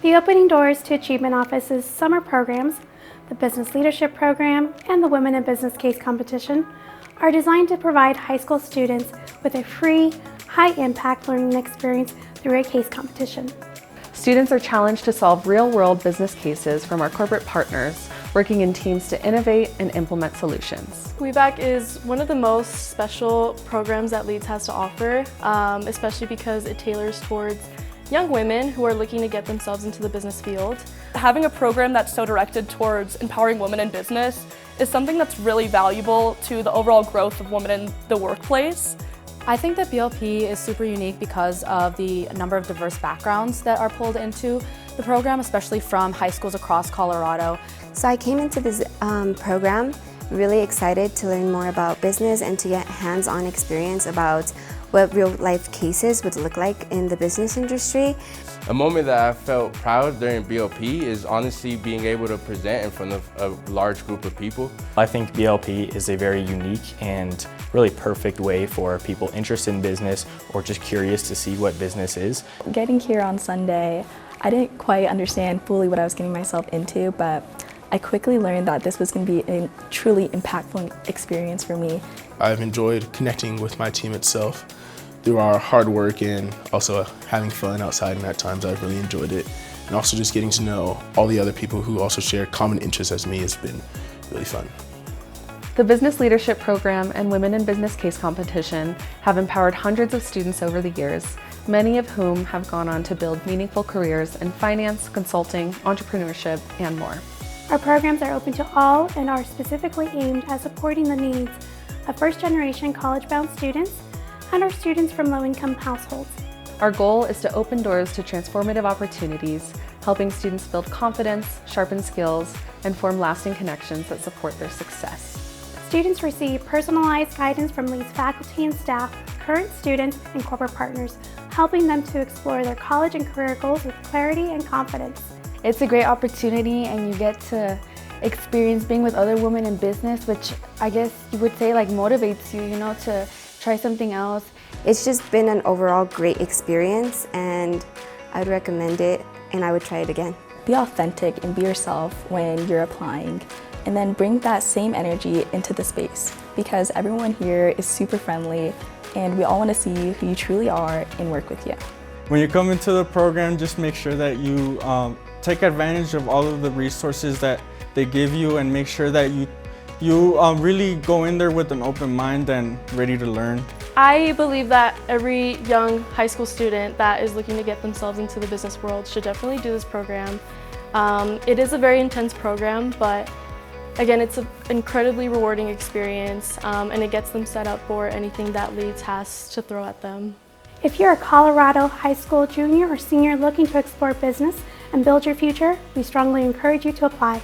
The Opening Doors to Achievement Office's summer programs, the Business Leadership Program, and the Women in Business Case Competition are designed to provide high school students with a free, high-impact learning experience through a case competition. Students are challenged to solve real-world business cases from our corporate partners, working in teams to innovate and implement solutions. WeBack is one of the most special programs that Leeds has to offer, especially because it tailors towards young women who are looking to get themselves into the business field. Having a program that's so directed towards empowering women in business is something that's really valuable to the overall growth of women in the workplace. I think that BLP is super unique because of the number of diverse backgrounds that are pulled into the program, especially from high schools across Colorado. So I came into this program really excited to learn more about business and to get hands-on experience about what real-life cases would look like in the business industry. A moment that I felt proud during BLP is honestly being able to present in front of a large group of people. I think BLP is a very unique and really perfect way for people interested in business or just curious to see what business is. Getting here on Sunday, I didn't quite understand fully what I was getting myself into, but I quickly learned that this was going to be a truly impactful experience for me. I've enjoyed connecting with my team itself through our hard work and also having fun outside, and at times I've really enjoyed it. And also just getting to know all the other people who also share common interests as me has been really fun. The Business Leadership Program and Women in Business Case Competition have empowered hundreds of students over the years, many of whom have gone on to build meaningful careers in finance, consulting, entrepreneurship, and more. Our programs are open to all and are specifically aimed at supporting the needs of first-generation college-bound students and our students from low-income households. Our goal is to open doors to transformative opportunities, helping students build confidence, sharpen skills, and form lasting connections that support their success. Students receive personalized guidance from Leeds faculty and staff, current students, and corporate partners, helping them to explore their college and career goals with clarity and confidence. It's a great opportunity, and you get to experience being with other women in business, which I guess you would say like motivates you, to try something else. It's just been an overall great experience, and I would recommend it, and I would try it again. Be authentic and be yourself when you're applying, and then bring that same energy into the space, because everyone here is super friendly and we all want to see who you truly are and work with you. When you come into the program, just make sure that you take advantage of all of the resources that they give you, and make sure that you really go in there with an open mind and ready to learn. I believe that every young high school student that is looking to get themselves into the business world should definitely do this program. It is a very intense program, but again, it's an incredibly rewarding experience, and it gets them set up for anything that Leeds has to throw at them. If you're a Colorado high school junior or senior looking to explore business and build your future, we strongly encourage you to apply.